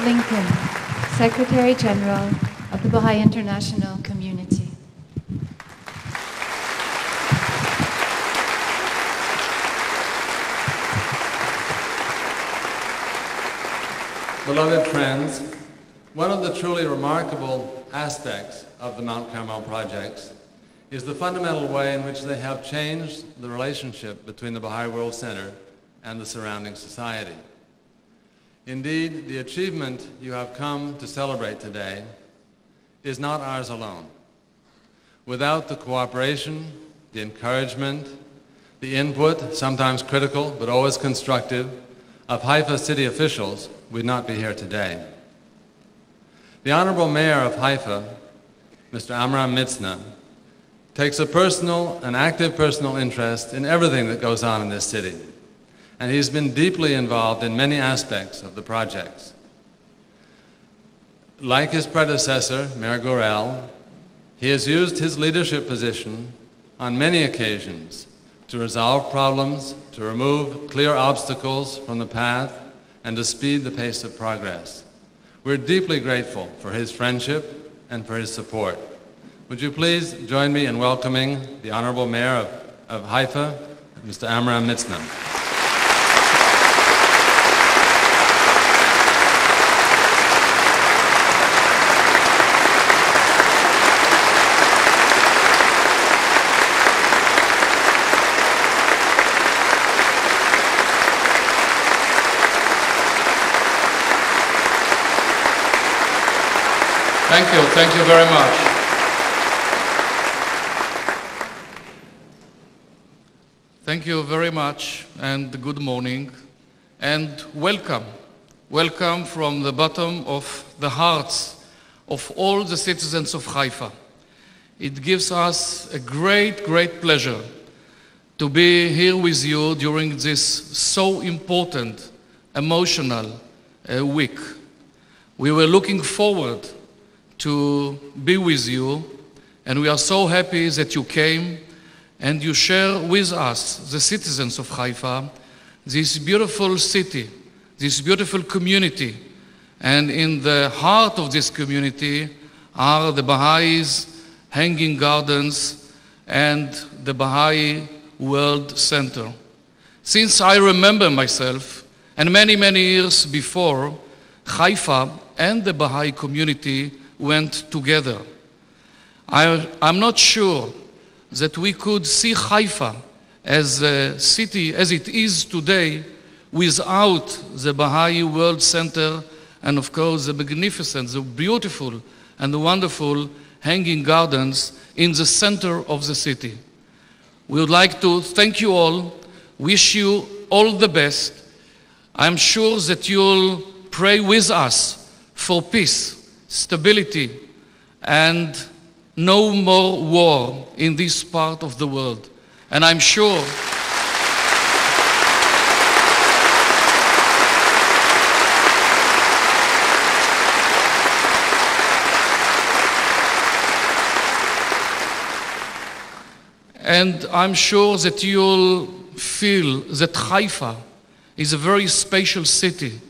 Lincoln, Secretary General of the Baha'i International Community. Beloved friends, one of the truly remarkable aspects of the Mount Carmel projects is the fundamental way in which they have changed the relationship between the Baha'i World Center and the surrounding society. Indeed, the achievement you have come to celebrate today is not ours alone. Without the cooperation, the encouragement, the input, sometimes critical but always constructive, of Haifa city officials, we'd not be here today. The Honorable Mayor of Haifa, Mr. Amram Mitznah, takes an active personal interest in everything that goes on in this city, and he's been deeply involved in many aspects of the projects. Like his predecessor, Mayor Gorel, he has used his leadership position on many occasions to resolve problems, to remove clear obstacles from the path, and to speed the pace of progress. We're deeply grateful for his friendship and for his support. Would you please join me in welcoming the Honorable Mayor of Haifa, Mr. Amram Mitznah. Thank you very much. Thank you very much, and good morning, and welcome. Welcome from the bottom of the hearts of all the citizens of Haifa. It gives us a great, great pleasure to be here with you during this so important, emotional week. We were looking forward to be with you, and we are so happy that you came and you share with us, the citizens of Haifa, this beautiful city, this beautiful community. And in the heart of this community are the Baha'is Hanging Gardens and the Baha'i World Center. Since I remember myself, and many, many years before, Haifa and the Baha'i community went together. I'm not sure that we could see Haifa as a city as it is today without the Baha'i World Center and, of course, the magnificent, the beautiful and the wonderful hanging gardens in the center of the city. We would like to thank you all, wish you all the best. I'm sure that you'll pray with us for peace, stability, and no more war in this part of the world. And I'm sure that you'll feel that Haifa is a very special city,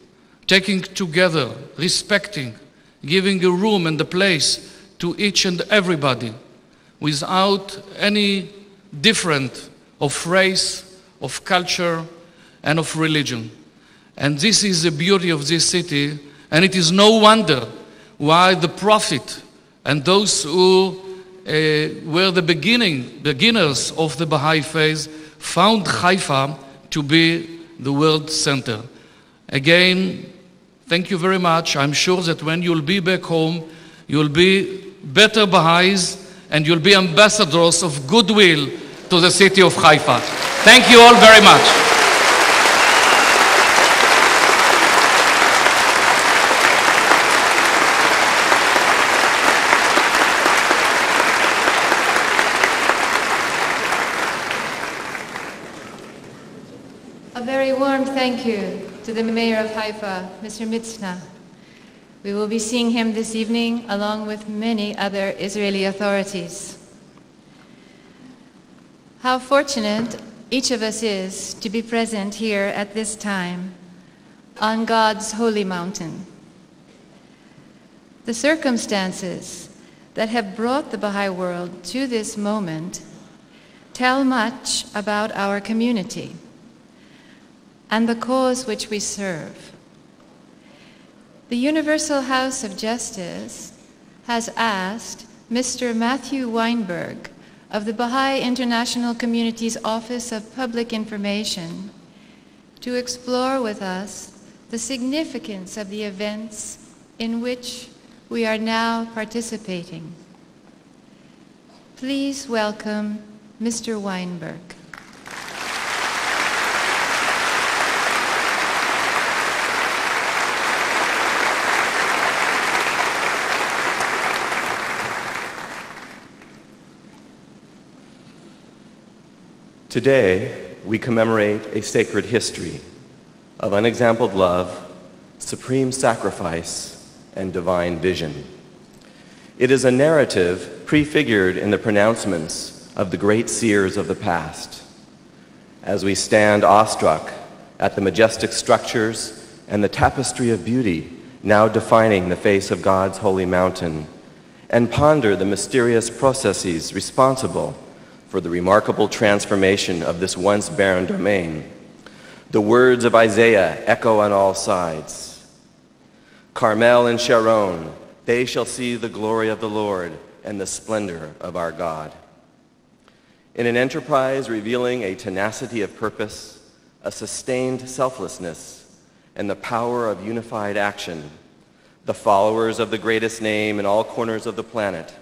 taking together, respecting, giving a room and a place to each and everybody without any difference of race, of culture, and of religion. And this is the beauty of this city, and it is no wonder why the Prophet and those who were the beginners of the Baha'i faith found Haifa to be the world center. Again, thank you very much. I'm sure that when you'll be back home, you'll be better Baha'is and you'll be ambassadors of goodwill to the city of Haifa. Thank you all very much. A very warm thank you to the Mayor of Haifa, Mr. Mitznah. We will be seeing him this evening along with many other Israeli authorities. How fortunate each of us is to be present here at this time on God's holy mountain, The circumstances that have brought the Baha'i world to this moment tell much about our community and the cause which we serve. The Universal House of Justice has asked Mr. Matthew Weinberg of the Baha'i International Community's Office of Public Information to explore with us the significance of the events in which we are now participating. Please welcome Mr. Weinberg. Today, we commemorate a sacred history of unexampled love, supreme sacrifice, and divine vision. It is a narrative prefigured in the pronouncements of the great seers of the past. As we stand awestruck at the majestic structures and the tapestry of beauty now defining the face of God's holy mountain, and ponder the mysterious processes responsible for the remarkable transformation of this once barren domain, the words of Isaiah echo on all sides. Carmel and Sharon, they shall see the glory of the Lord and the splendor of our God. In an enterprise revealing a tenacity of purpose, a sustained selflessness, and the power of unified action, the followers of the greatest name in all corners of the planet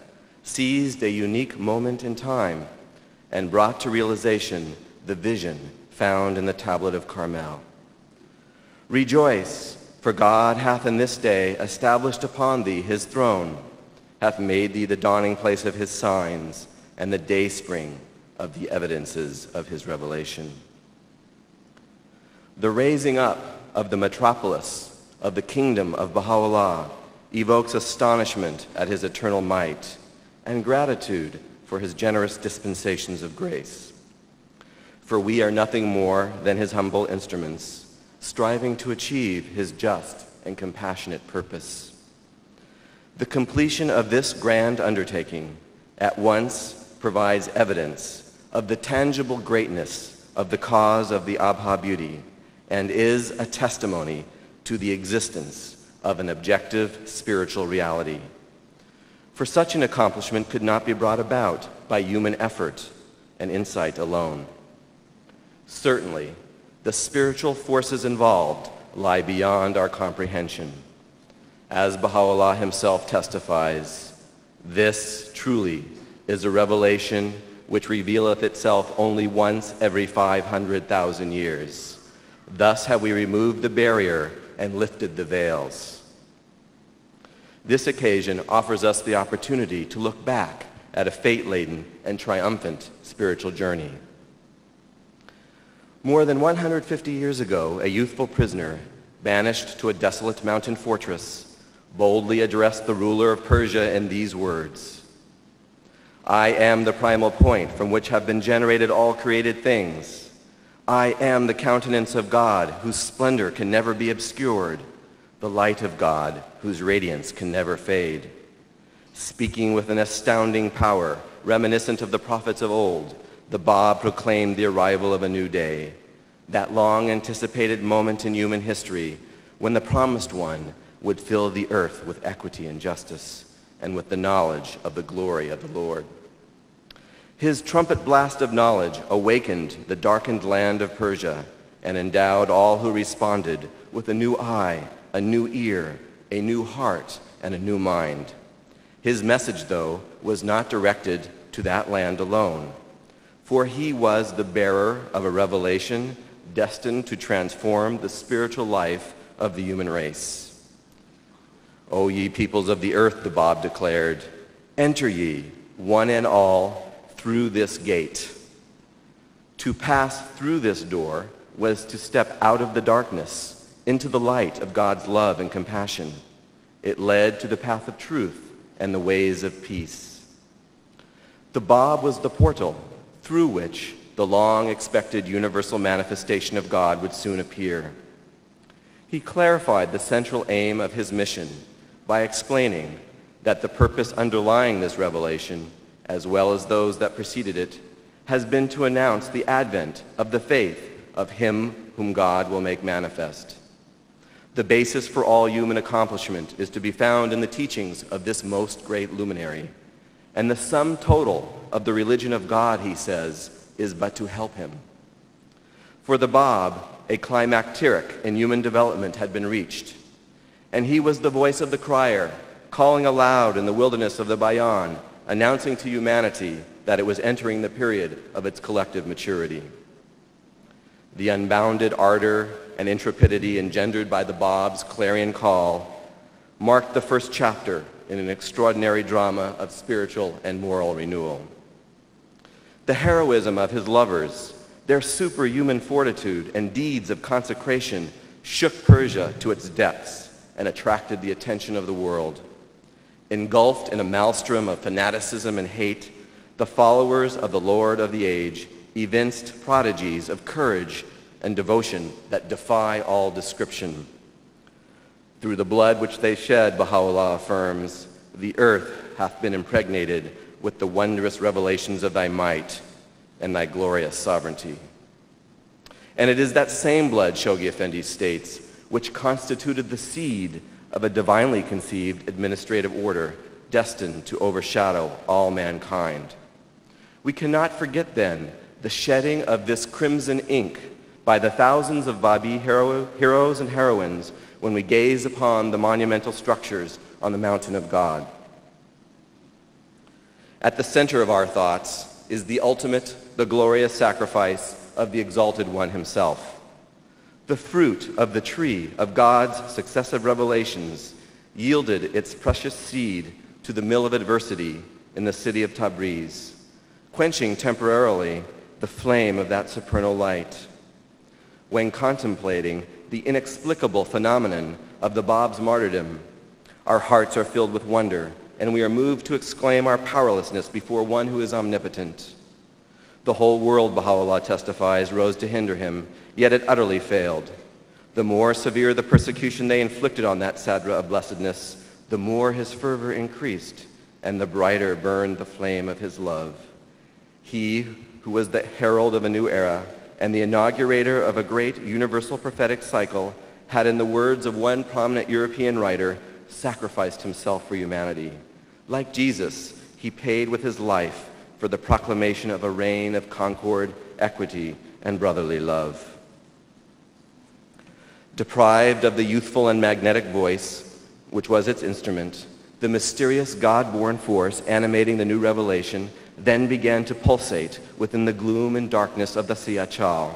seized a unique moment in time and brought to realization the vision found in the tablet of Carmel. Rejoice, for God hath in this day established upon thee his throne, hath made thee the dawning place of his signs, and the dayspring of the evidences of his revelation. The raising up of the metropolis of the kingdom of Baha'u'llah evokes astonishment at his eternal might and gratitude for his generous dispensations of grace. For we are nothing more than his humble instruments, striving to achieve his just and compassionate purpose. The completion of this grand undertaking at once provides evidence of the tangible greatness of the cause of the Abha beauty and is a testimony to the existence of an objective spiritual reality. For such an accomplishment could not be brought about by human effort and insight alone. Certainly, the spiritual forces involved lie beyond our comprehension. As Baha'u'llah himself testifies, this truly is a revelation which revealeth itself only once every 500,000 years. Thus have we removed the barrier and lifted the veils. This occasion offers us the opportunity to look back at a fate-laden and triumphant spiritual journey. More than 150 years ago, a youthful prisoner, banished to a desolate mountain fortress, boldly addressed the ruler of Persia in these words: I am the primal point from which have been generated all created things. I am the countenance of God, whose splendor can never be obscured, the light of God, whose radiance can never fade. Speaking with an astounding power, reminiscent of the prophets of old, the Bab proclaimed the arrival of a new day, that long-anticipated moment in human history when the promised one would fill the earth with equity and justice and with the knowledge of the glory of the Lord. His trumpet blast of knowledge awakened the darkened land of Persia and endowed all who responded with a new eye, a new ear, a new heart, and a new mind. His message, though, was not directed to that land alone, for he was the bearer of a revelation destined to transform the spiritual life of the human race. O ye peoples of the earth, the Bab declared, enter ye, one and all, through this gate. To pass through this door was to step out of the darkness into the light of God's love and compassion. It led to the path of truth and the ways of peace. The Bab was the portal through which the long-expected universal manifestation of God would soon appear. He clarified the central aim of his mission by explaining that the purpose underlying this revelation, as well as those that preceded it, has been to announce the advent of the faith of him whom God will make manifest. The basis for all human accomplishment is to be found in the teachings of this most great luminary. And the sum total of the religion of God, he says, is but to help him. For the Bab, a climacteric in human development had been reached, and he was the voice of the crier, calling aloud in the wilderness of the Bayan, announcing to humanity that it was entering the period of its collective maturity. The unbounded ardor and intrepidity engendered by the Bab's clarion call marked the first chapter in an extraordinary drama of spiritual and moral renewal. The heroism of his lovers, their superhuman fortitude and deeds of consecration shook Persia to its depths and attracted the attention of the world. Engulfed in a maelstrom of fanaticism and hate, the followers of the Lord of the age evinced prodigies of courage and devotion that defy all description. Through the blood which they shed, Baha'u'llah affirms, the earth hath been impregnated with the wondrous revelations of thy might and thy glorious sovereignty. And it is that same blood, Shoghi Effendi states, which constituted the seed of a divinely conceived administrative order destined to overshadow all mankind. We cannot forget, then, the shedding of this crimson ink by the thousands of Babi heroes and heroines when we gaze upon the monumental structures on the mountain of God. At the center of our thoughts is the ultimate, the glorious sacrifice of the Exalted One himself. The fruit of the tree of God's successive revelations yielded its precious seed to the mill of adversity in the city of Tabriz, quenching temporarily the flame of that supernal light. When contemplating the inexplicable phenomenon of the Bab's martyrdom, our hearts are filled with wonder, and we are moved to exclaim our powerlessness before one who is omnipotent. The whole world, Baha'u'llah testifies, rose to hinder him, yet it utterly failed. The more severe the persecution they inflicted on that Sadra of blessedness, the more his fervor increased, and the brighter burned the flame of his love. He, who was the herald of a new era and the inaugurator of a great universal prophetic cycle, had, in the words of one prominent European writer, sacrificed himself for humanity. Like Jesus, he paid with his life for the proclamation of a reign of concord, equity, and brotherly love. Deprived of the youthful and magnetic voice, which was its instrument, the mysterious God-born force animating the new revelation then began to pulsate within the gloom and darkness of the Siyachal.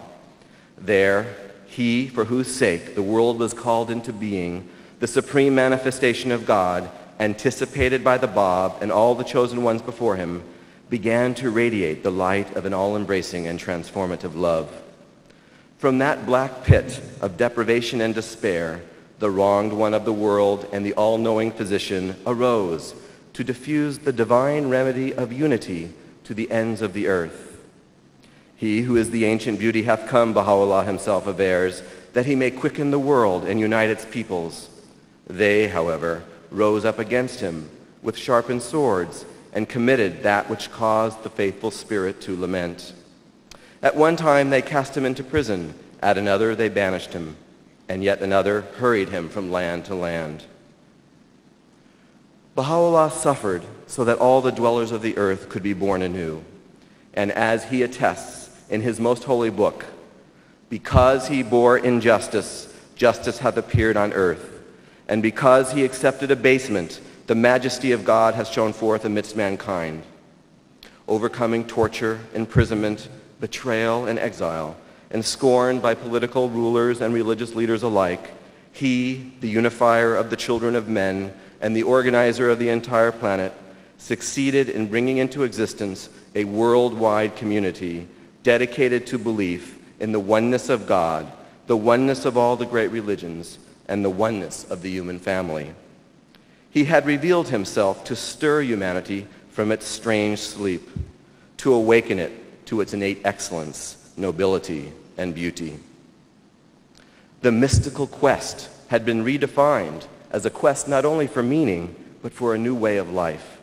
There, he for whose sake the world was called into being, the supreme manifestation of God, anticipated by the Bab and all the chosen ones before him, began to radiate the light of an all-embracing and transformative love. From that black pit of deprivation and despair, the wronged one of the world and the all-knowing physician arose to diffuse the divine remedy of unity to the ends of the earth. He who is the ancient beauty hath come, Baha'u'llah himself avers, that he may quicken the world and unite its peoples. They, however, rose up against him with sharpened swords and committed that which caused the faithful spirit to lament. At one time they cast him into prison, at another they banished him, and yet another hurried him from land to land. Baha'u'llah suffered so that all the dwellers of the earth could be born anew. And as he attests in his most holy book, because he bore injustice, justice hath appeared on earth. And because he accepted abasement, the majesty of God has shone forth amidst mankind. Overcoming torture, imprisonment, betrayal, and exile, and scorned by political rulers and religious leaders alike, he, the unifier of the children of men and the organizer of the entire planet, succeeded in bringing into existence a worldwide community dedicated to belief in the oneness of God, the oneness of all the great religions, and the oneness of the human family. He had revealed himself to stir humanity from its strange sleep, to awaken it to its innate excellence, nobility, and beauty. The mystical quest had been redefined as a quest not only for meaning, but for a new way of life.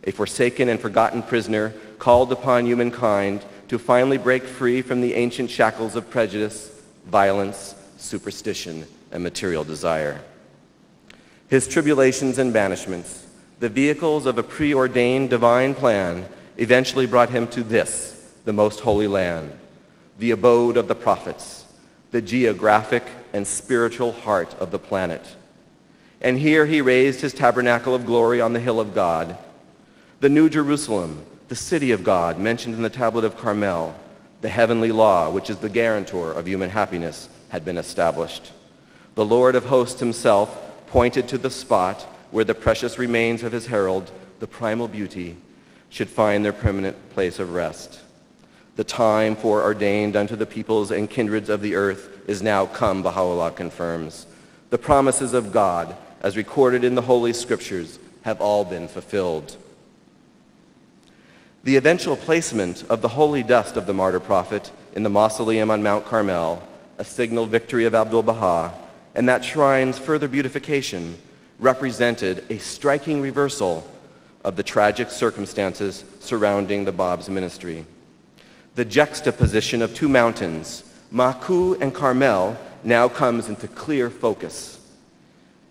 A forsaken and forgotten prisoner called upon humankind to finally break free from the ancient shackles of prejudice, violence, superstition, and material desire. His tribulations and banishments, the vehicles of a preordained divine plan, eventually brought him to this, the most holy land, the abode of the prophets, the geographic and spiritual heart of the planet. And here he raised his tabernacle of glory on the hill of God. The New Jerusalem, the city of God mentioned in the tablet of Carmel, the heavenly law, which is the guarantor of human happiness, had been established. The Lord of hosts himself pointed to the spot where the precious remains of his herald, the primal beauty, should find their permanent place of rest. The time foreordained unto the peoples and kindreds of the earth is now come, Baha'u'llah confirms. The promises of God, as recorded in the Holy Scriptures, have all been fulfilled. The eventual placement of the holy dust of the martyr prophet in the mausoleum on Mount Carmel, a signal victory of Abdul-Baha, and that shrine's further beautification represented a striking reversal of the tragic circumstances surrounding the Bab's ministry. The juxtaposition of two mountains, Maku and Carmel, now comes into clear focus.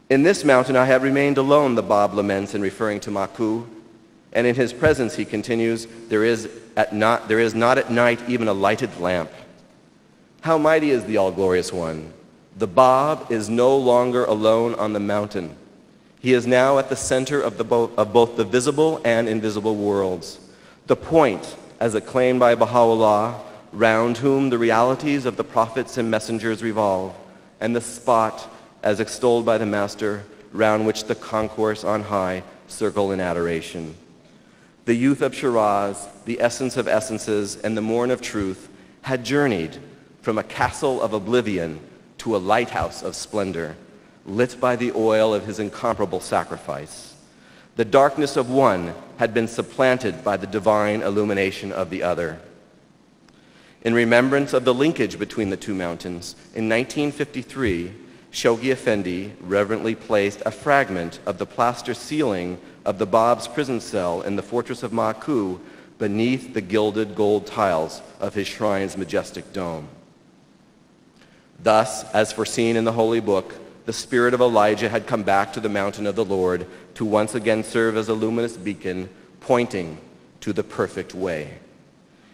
In this mountain I have remained alone, the Bab laments in referring to Maku, and in his presence, he continues, there is not at night even a lighted lamp. How mighty is the all-glorious one! The Bab is no longer alone on the mountain. He is now at the center of both the visible and invisible worlds. The point, as acclaimed by Baha'u'llah, round whom the realities of the prophets and messengers revolve, and the spot, as extolled by the Master, round which the concourse on high circle in adoration. The youth of Shiraz, the essence of essences, and the morn of truth had journeyed from a castle of oblivion to a lighthouse of splendor, lit by the oil of his incomparable sacrifice. The darkness of one had been supplanted by the divine illumination of the other. In remembrance of the linkage between the two mountains, in 1953, Shoghi Effendi reverently placed a fragment of the plaster ceiling of the Bab's prison cell in the fortress of Maku beneath the gilded gold tiles of his shrine's majestic dome. Thus, as foreseen in the Holy Book, the spirit of Elijah had come back to the mountain of the Lord to once again serve as a luminous beacon pointing to the perfect way.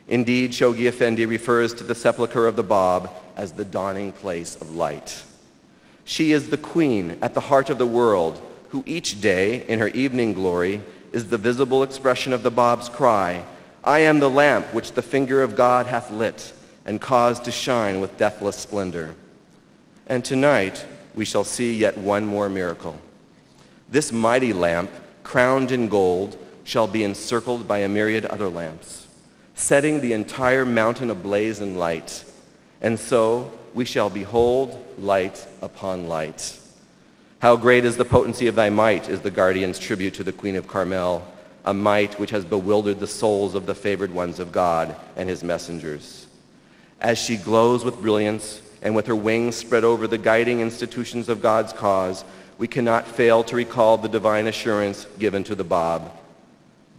Indeed, Shoghi Effendi refers to the sepulchre of the Bab as the dawning place of light. She is the queen at the heart of the world, who each day, in her evening glory, is the visible expression of the Bab's cry, I am the lamp which the finger of God hath lit, and caused to shine with deathless splendor. And tonight, we shall see yet one more miracle. This mighty lamp, crowned in gold, shall be encircled by a myriad other lamps, setting the entire mountain ablaze in light. And so we shall behold light upon light. How great is the potency of thy might, is the guardian's tribute to the Queen of Carmel, a might which has bewildered the souls of the favored ones of God and his messengers. As she glows with brilliance and with her wings spread over the guiding institutions of God's cause, we cannot fail to recall the divine assurance given to the Bab.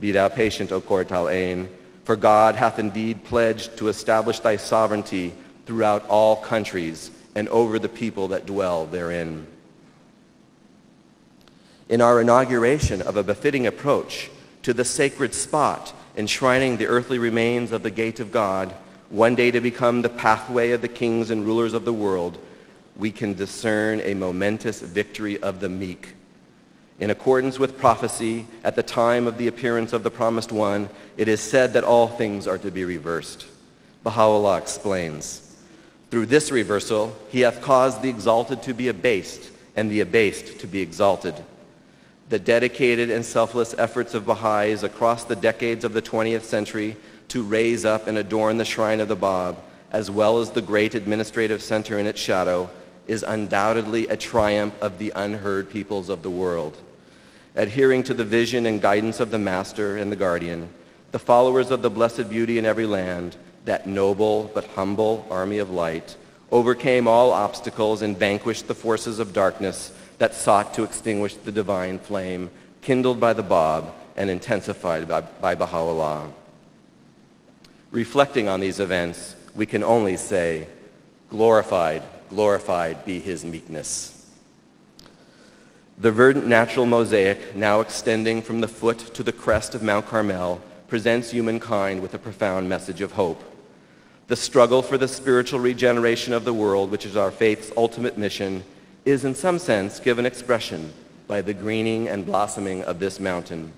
Be thou patient, O Qurrat al-Ain, for God hath indeed pledged to establish thy sovereignty throughout all countries and over the people that dwell therein. In our inauguration of a befitting approach to the sacred spot enshrining the earthly remains of the gate of God, one day to become the pathway of the kings and rulers of the world, we can discern a momentous victory of the meek. In accordance with prophecy, at the time of the appearance of the Promised One, it is said that all things are to be reversed. Baha'u'llah explains, through this reversal, he hath caused the exalted to be abased, and the abased to be exalted. The dedicated and selfless efforts of Baha'is across the decades of the 20th century to raise up and adorn the shrine of the Bab, as well as the great administrative center in its shadow, is undoubtedly a triumph of the unheard peoples of the world. Adhering to the vision and guidance of the Master and the Guardian, the followers of the Blessed Beauty in every land, that noble but humble army of light, overcame all obstacles and vanquished the forces of darkness that sought to extinguish the divine flame kindled by the Bab and intensified by Baha'u'llah. Reflecting on these events, we can only say, glorified, glorified be his meekness. The verdant natural mosaic, now extending from the foot to the crest of Mount Carmel, presents humankind with a profound message of hope. The struggle for the spiritual regeneration of the world, which is our faith's ultimate mission, is in some sense given expression by the greening and blossoming of this mountain.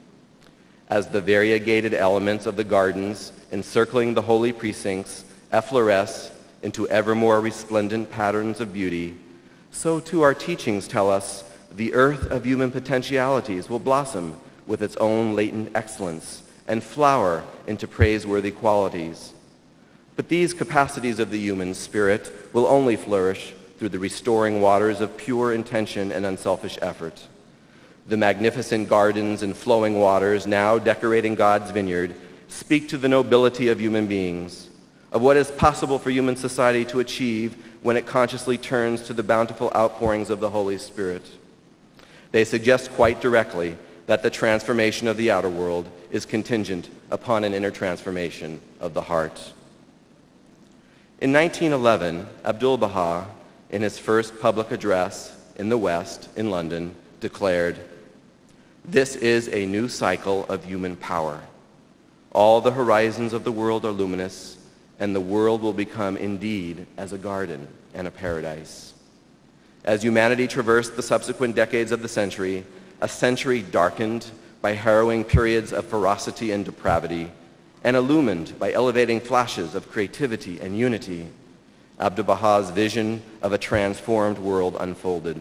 As the variegated elements of the gardens encircling the holy precincts effloresce into ever more resplendent patterns of beauty, so too our teachings tell us the earth of human potentialities will blossom with its own latent excellence and flower into praiseworthy qualities. But these capacities of the human spirit will only flourish through the restoring waters of pure intention and unselfish effort. The magnificent gardens and flowing waters now decorating God's vineyard speak to the nobility of human beings, of what is possible for human society to achieve when it consciously turns to the bountiful outpourings of the Holy Spirit. They suggest quite directly that the transformation of the outer world is contingent upon an inner transformation of the heart. In 1911, Abdu'l-Baha, in his first public address in the West, in London, declared, "This is a new cycle of human power. All the horizons of the world are luminous, and the world will become indeed as a garden and a paradise." As humanity traversed the subsequent decades of the century, a century darkened by harrowing periods of ferocity and depravity, and illumined by elevating flashes of creativity and unity, Abdu'l-Baha's vision of a transformed world unfolded.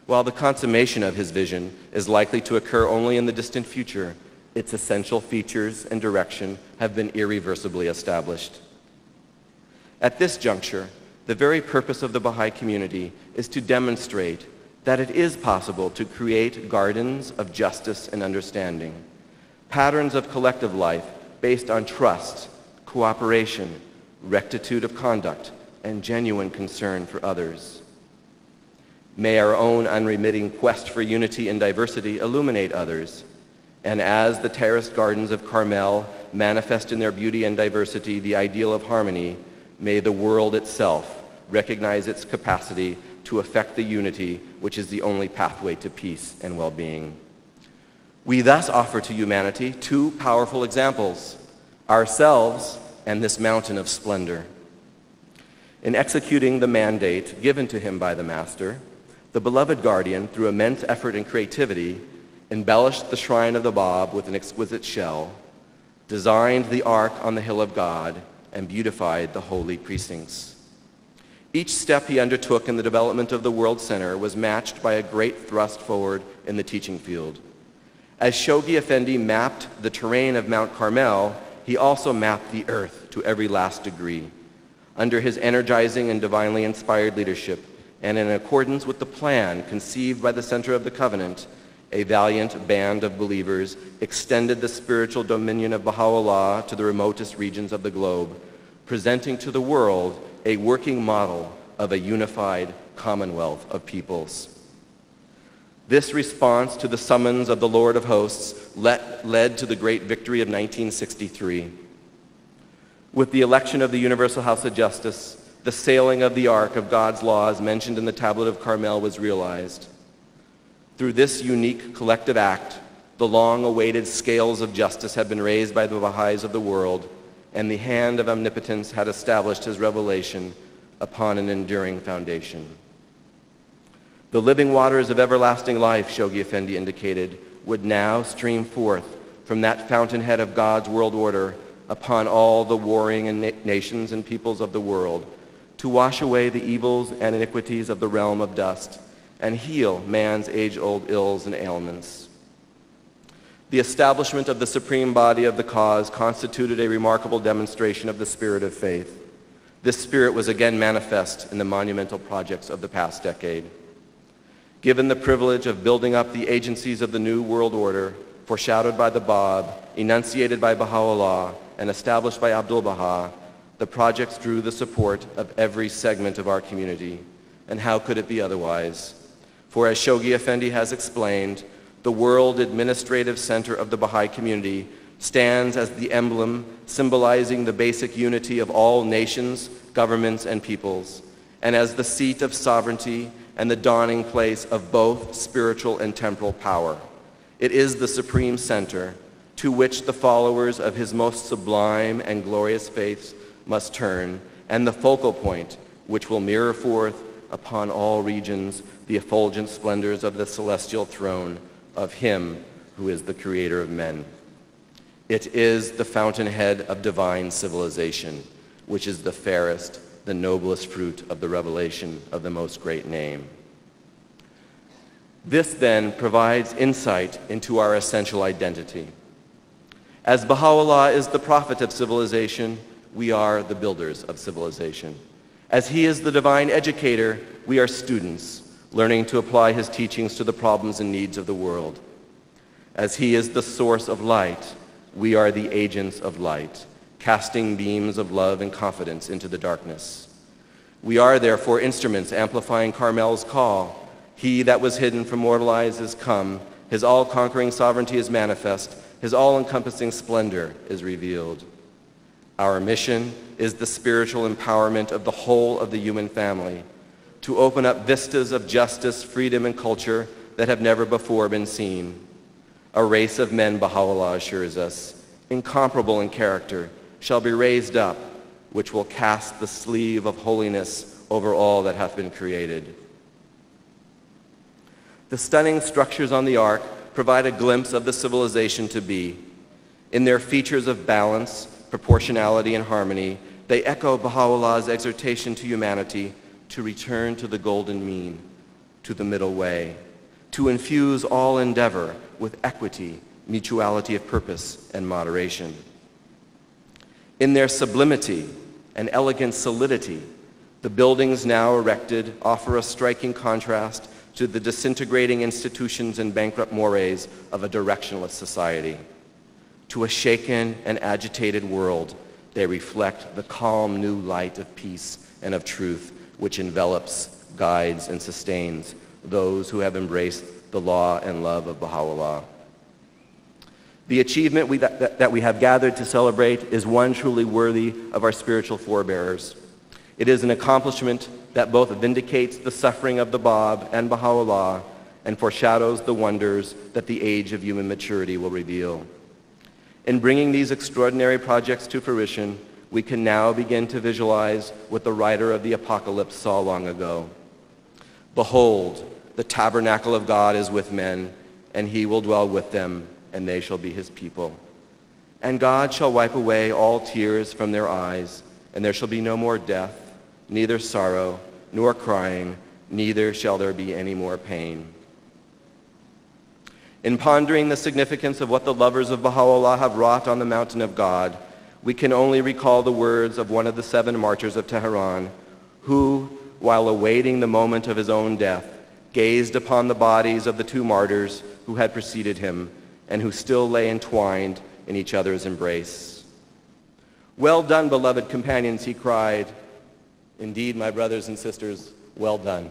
While the consummation of his vision is likely to occur only in the distant future, its essential features and direction have been irreversibly established. At this juncture, the very purpose of the Baha'i community is to demonstrate that it is possible to create gardens of justice and understanding, patterns of collective life based on trust, cooperation, rectitude of conduct, and genuine concern for others. May our own unremitting quest for unity and diversity illuminate others, and as the terraced gardens of Carmel manifest in their beauty and diversity the ideal of harmony, may the world itself recognize its capacity to effect the unity which is the only pathway to peace and well-being. We thus offer to humanity two powerful examples, ourselves and this mountain of splendor. In executing the mandate given to him by the Master, the beloved guardian, through immense effort and creativity, embellished the shrine of the Bab with an exquisite shell, designed the ark on the hill of God, and beautified the holy precincts. Each step he undertook in the development of the World Center was matched by a great thrust forward in the teaching field. As Shoghi Effendi mapped the terrain of Mount Carmel, he also mapped the earth to every last degree. Under his energizing and divinely inspired leadership, and in accordance with the plan conceived by the Center of the Covenant, a valiant band of believers extended the spiritual dominion of Baha'u'llah to the remotest regions of the globe, presenting to the world a working model of a unified commonwealth of peoples. This response to the summons of the Lord of Hosts led to the great victory of 1963. With the election of the Universal House of Justice, the sailing of the Ark of God's laws mentioned in the Tablet of Carmel was realized. Through this unique collective act, the long-awaited scales of justice had been raised by the Baha'is of the world, and the hand of omnipotence had established his revelation upon an enduring foundation. The living waters of everlasting life, Shoghi Effendi indicated, would now stream forth from that fountainhead of God's world order upon all the warring nations and peoples of the world, to wash away the evils and iniquities of the realm of dust and heal man's age-old ills and ailments. The establishment of the supreme body of the cause constituted a remarkable demonstration of the spirit of faith. This spirit was again manifest in the monumental projects of the past decade. Given the privilege of building up the agencies of the new world order, foreshadowed by the Bab, enunciated by Baha'u'llah, and established by Abdu'l-Baha, the projects drew the support of every segment of our community. And how could it be otherwise? For as Shoghi Effendi has explained, the world administrative center of the Baha'i community stands as the emblem symbolizing the basic unity of all nations, governments, and peoples, and as the seat of sovereignty and the dawning place of both spiritual and temporal power. It is the supreme center to which the followers of his most sublime and glorious faiths must turn, and the focal point which will mirror forth upon all regions the effulgent splendors of the celestial throne of him who is the creator of men. It is the fountainhead of divine civilization, which is the fairest, the noblest fruit of the revelation of the most great name. This then provides insight into our essential identity. As Baha'u'llah is the prophet of civilization, we are the builders of civilization. As he is the divine educator, we are students, learning to apply his teachings to the problems and needs of the world. As he is the source of light, we are the agents of light, casting beams of love and confidence into the darkness. We are therefore instruments amplifying Carmel's call. He that was hidden from mortal eyes is come, his all-conquering sovereignty is manifest, his all-encompassing splendor is revealed. Our mission is the spiritual empowerment of the whole of the human family, to open up vistas of justice, freedom, and culture that have never before been seen. A race of men, Baha'u'llah assures us, incomparable in character, shall be raised up, which will cast the sleeve of holiness over all that hath been created. The stunning structures on the ark provide a glimpse of the civilization to be. In their features of balance, proportionality, and harmony, they echo Baha'u'llah's exhortation to humanity to return to the golden mean, to the middle way, to infuse all endeavor with equity, mutuality of purpose, and moderation. In their sublimity and elegant solidity, the buildings now erected offer a striking contrast to the disintegrating institutions and bankrupt mores of a directionless society. To a shaken and agitated world, they reflect the calm new light of peace and of truth which envelops, guides, and sustains those who have embraced the law and love of Baha'u'llah. The achievement that we have gathered to celebrate is one truly worthy of our spiritual forebearers. It is an accomplishment that both vindicates the suffering of the Bab and Baha'u'llah and foreshadows the wonders that the age of human maturity will reveal. In bringing these extraordinary projects to fruition, we can now begin to visualize what the writer of the Apocalypse saw long ago. Behold, the tabernacle of God is with men, and he will dwell with them, and they shall be his people. And God shall wipe away all tears from their eyes, and there shall be no more death, neither sorrow, nor crying, neither shall there be any more pain. In pondering the significance of what the lovers of Baha'u'llah have wrought on the mountain of God, we can only recall the words of one of the 7 martyrs of Tehran, who, while awaiting the moment of his own death, gazed upon the bodies of the 2 martyrs who had preceded him and who still lay entwined in each other's embrace. "Well done, beloved companions," he cried. "Indeed, my brothers and sisters, well done."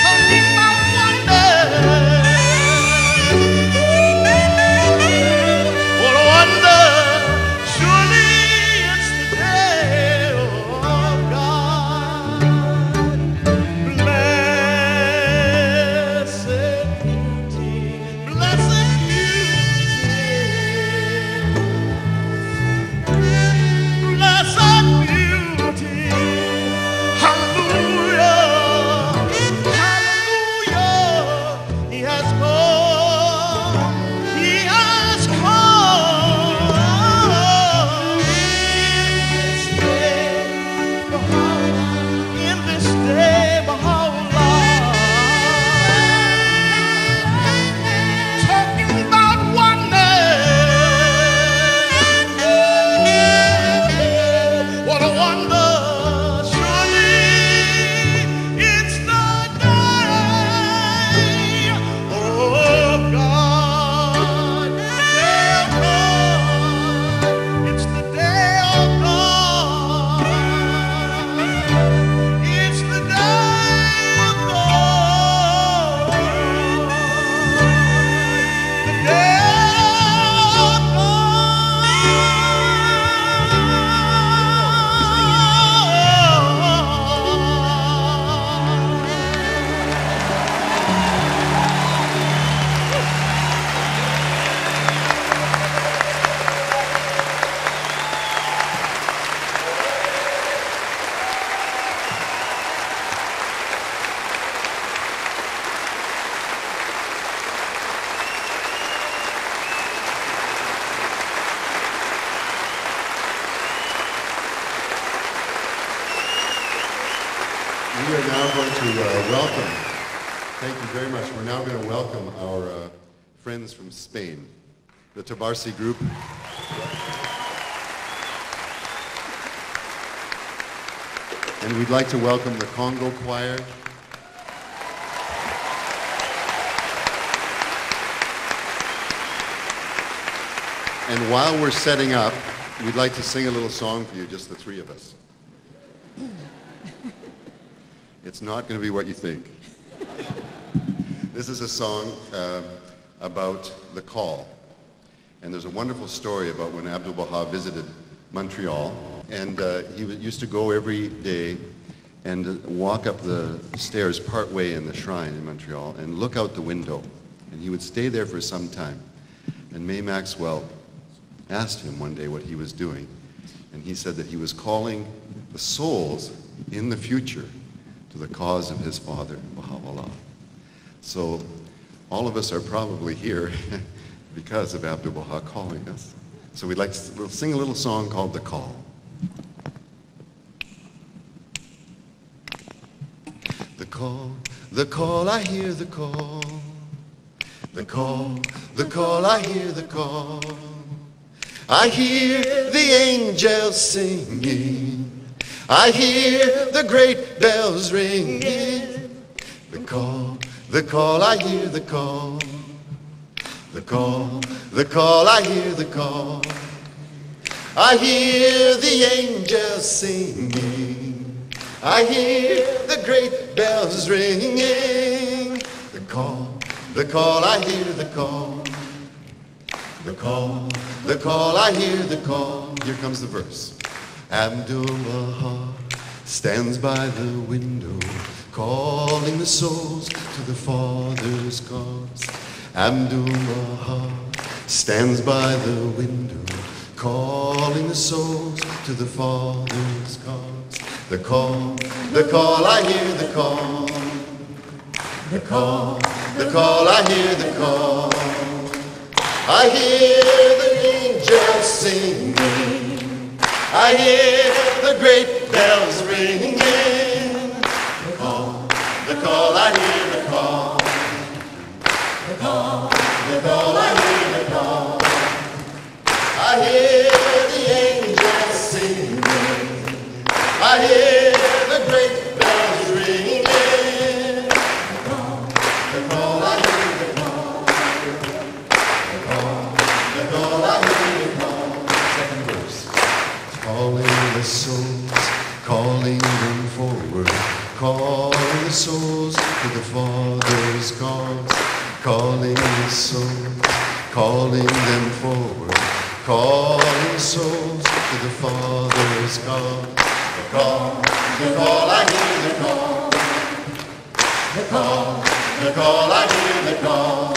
welcome. Thank you very much. We're now going to welcome our friends from Spain, the Tabarsi group. And we'd like to welcome the Congo Choir. And while we're setting up, we'd like to sing a little song for you, just the three of us. It's not going to be what you think. This is a song about the call. And there's a wonderful story about when Abdu'l-Baha visited Montreal. And he used to go every day and walk up the stairs partway in the shrine in Montreal and look out the window. And he would stay there for some time. And May Maxwell asked him one day what he was doing. And he said that he was calling the souls in the future to the cause of his father, Baha'u'llah. So all of us are probably here because of Abdu'l-Baha calling us. So we'd like to sing a little song called The Call. The call, I hear the call. The call, I hear the call. I hear the angels singing. I hear the great bells ringing. The call, I hear the call. The call, I hear the call. I hear the angels singing. I hear the great bells ringing. The call, I hear the call. The call, I hear the call. Here comes the verse. Abdu'l-Baha stands by the window, calling the souls to the Father's cause. Abdu'l-Baha stands by the window, calling the souls to the Father's cause. The call, I hear the call. The call, I hear the call. I hear the angels singing. I hear the great bells ringing. The call, I hear the call. The call, I hear the call. I hear the angels singing. I hear the great bells ringing. The call, I hear the call. The call, I hear the call. Second verse. Calling the souls, calling them forward, calling the souls to the Father's cause. Calling the souls, calling them forward, calling the souls to the Father's cause. The call, I hear the call. The call, I hear the call.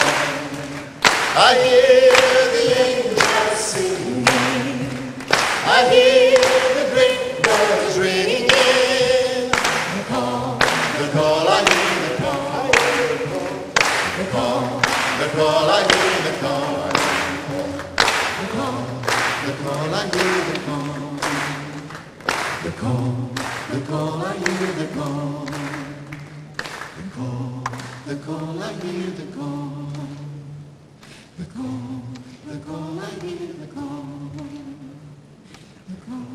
I hear the angels singing. I hear the great bells ringing. The call, I hear the call. The call, I hear the call. The call, I hear the call. The call, I hear the call. The call, I hear the call. The call, I hear the call. The call.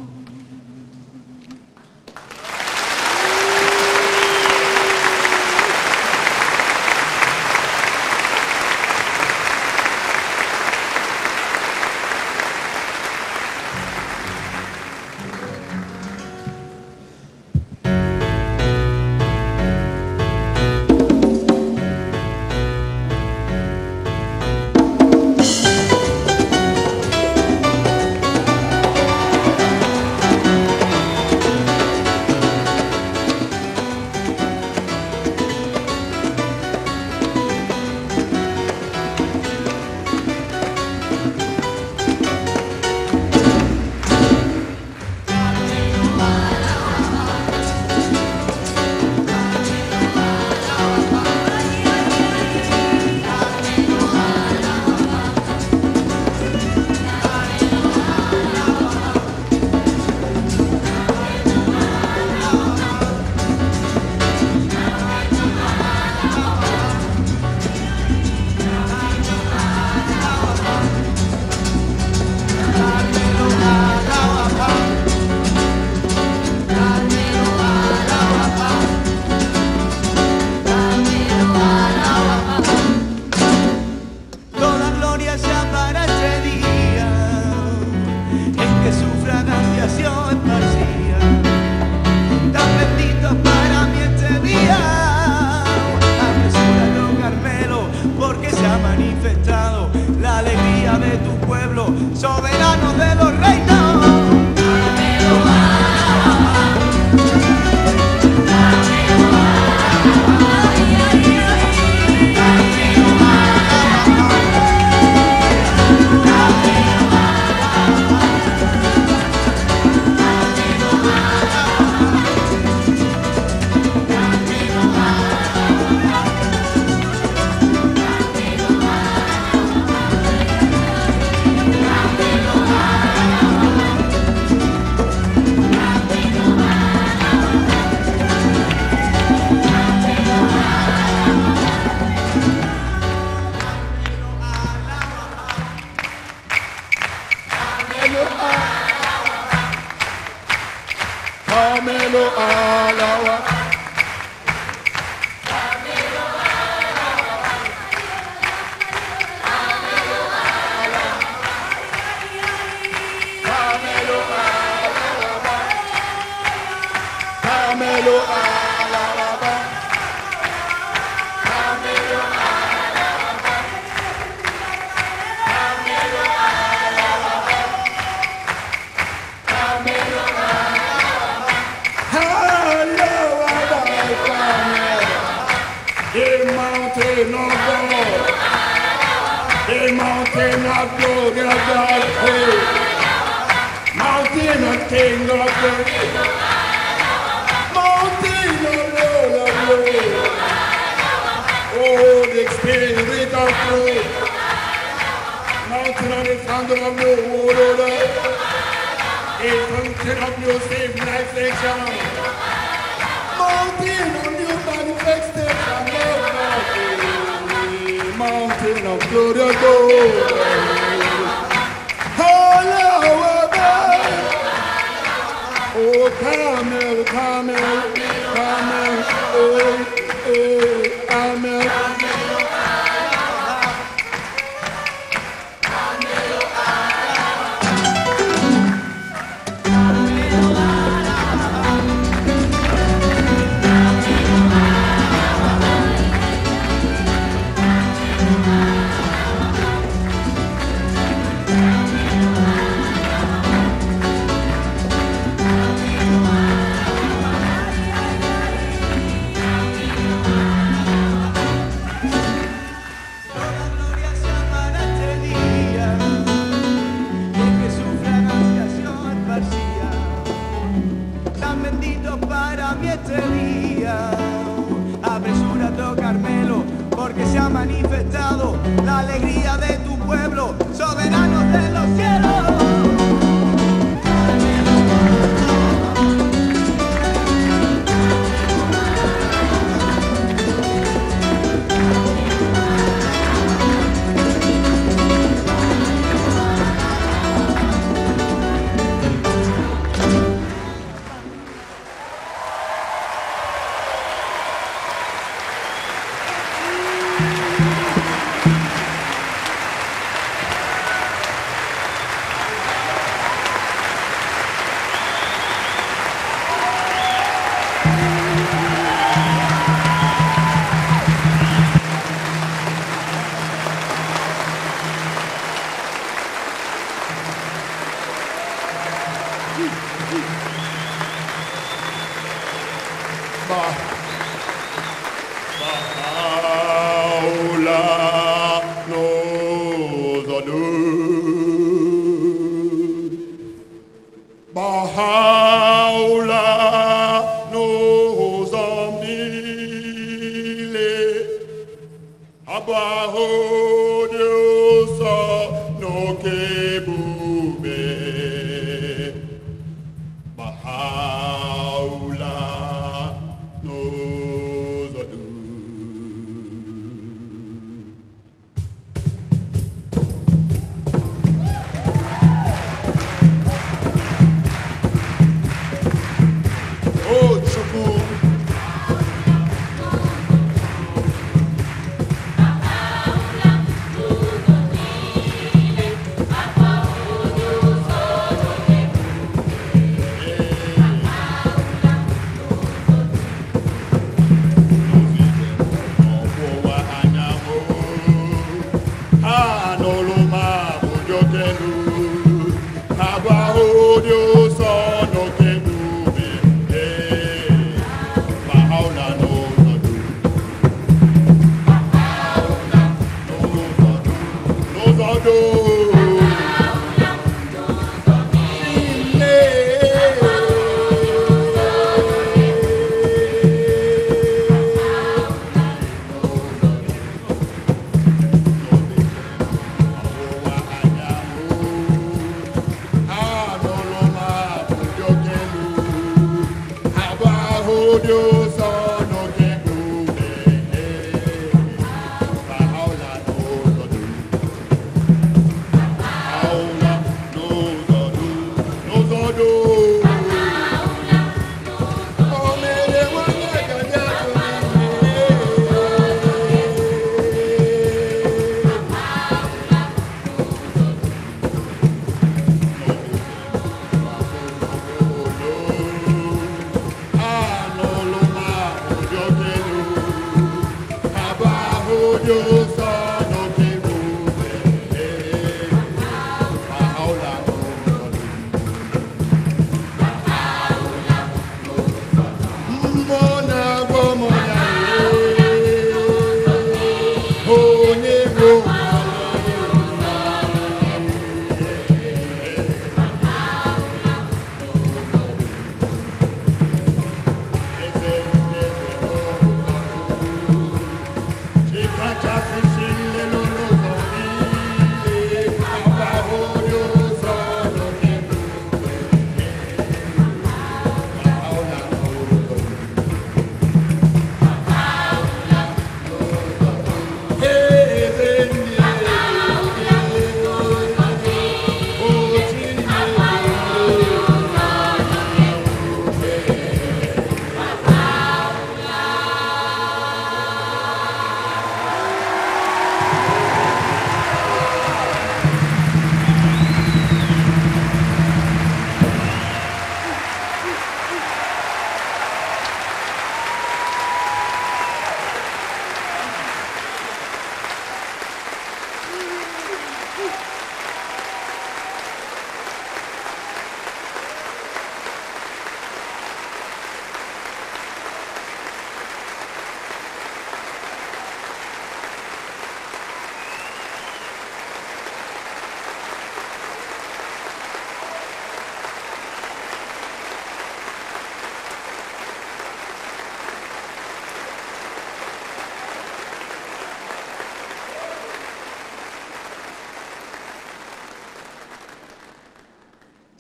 mountain of God. The mountain of glory of God. Mountain of King of glory. Mountain of Lord of Lord. Oh, the Spirit of truth. Mountain of the thunder of the water. A fountain of new civilization. Mountain of new manifestation. Mountain of glory of God. Oh, Carmel, Carmel, Carmel, Carmel. Apresúrate, oh Carmelo, porque se ha manifestado la alegría de tu pueblo, soberanos de los cielos.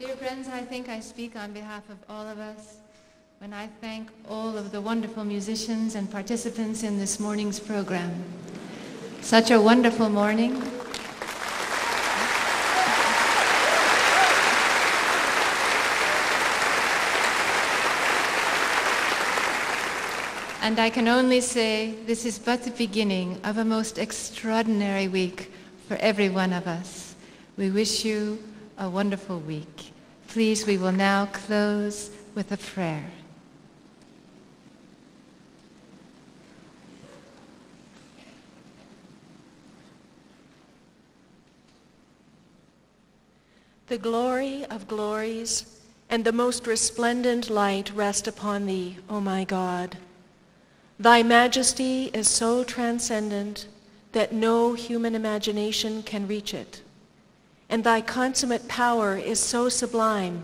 Dear friends, I think I speak on behalf of all of us when I thank all of the wonderful musicians and participants in this morning's program. Such a wonderful morning. And I can only say this is but the beginning of a most extraordinary week for every one of us. We wish you a wonderful week. Please, we will now close with a prayer. The glory of glories and the most resplendent light rest upon thee, O my God. Thy majesty is so transcendent that no human imagination can reach it. And thy consummate power is so sublime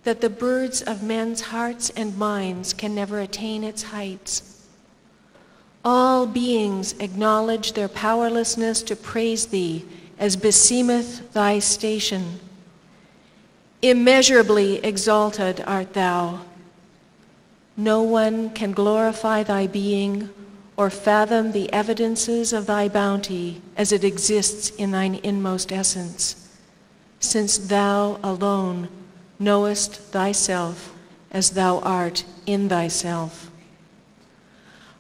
that the birds of men's hearts and minds can never attain its heights. All beings acknowledge their powerlessness to praise thee as beseemeth thy station. Immeasurably exalted art thou. No one can glorify thy being or fathom the evidences of thy bounty as it exists in thine inmost essence, since thou alone knowest thyself as thou art in thyself.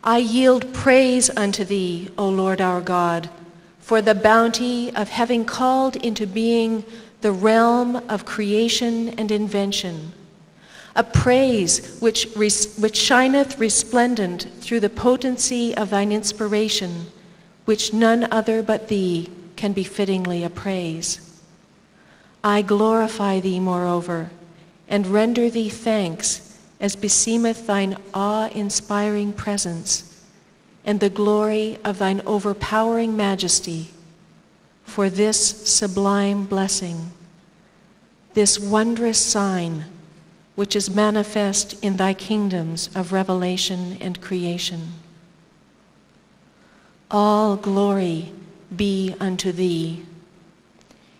I yield praise unto thee, O Lord our God, for the bounty of having called into being the realm of creation and invention, a praise which shineth resplendent through the potency of thine inspiration, which none other but thee can be fittingly appraise. I glorify thee, moreover, and render thee thanks as beseemeth thine awe-inspiring presence and the glory of thine overpowering majesty for this sublime blessing, this wondrous sign which is manifest in thy kingdoms of revelation and creation. All glory be unto thee.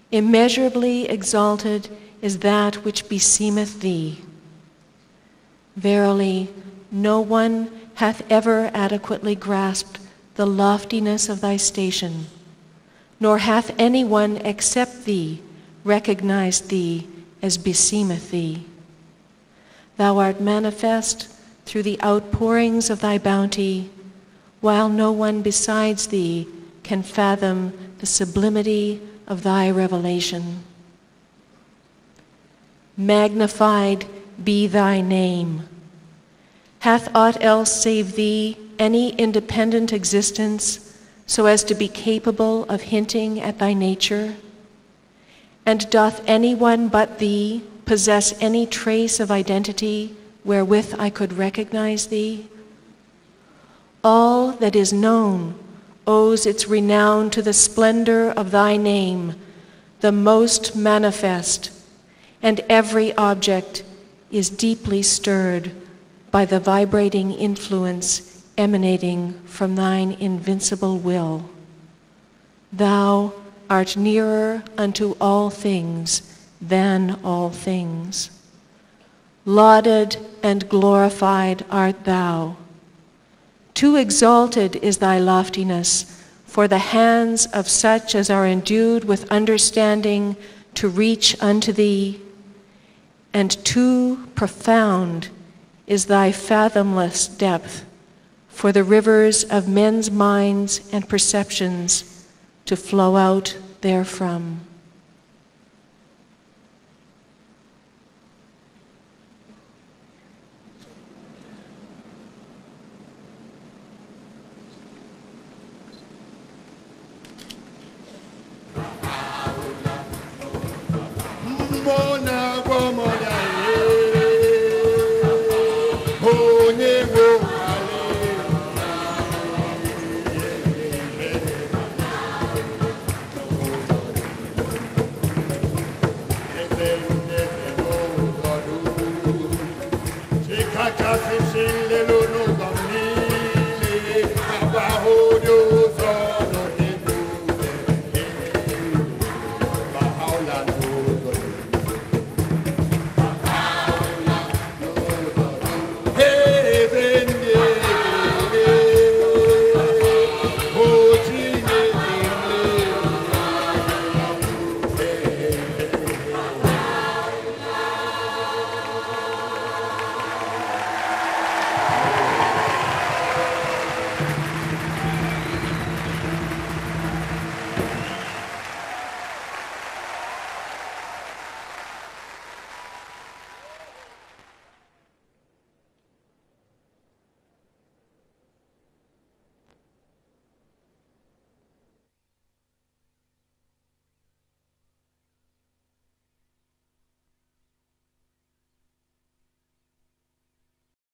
Immeasurably exalted is that which beseemeth thee. Verily, no one hath ever adequately grasped the loftiness of thy station, nor hath anyone except thee recognized thee as beseemeth thee. Thou art manifest through the outpourings of thy bounty, while no one besides thee can fathom the sublimity of thy revelation. Magnified be thy name. Hath aught else save thee any independent existence so as to be capable of hinting at thy nature? And doth anyone but thee possess any trace of identity wherewith I could recognize thee? All that is known owes its renown to the splendor of thy name, the most manifest, and every object is deeply stirred by the vibrating influence emanating from thine invincible will. Thou art nearer unto all things than all things. Lauded and glorified art thou. Too exalted is thy loftiness for the hands of such as are endued with understanding to reach unto thee, and too profound is thy fathomless depth for the rivers of men's minds and perceptions to flow out therefrom. Bona,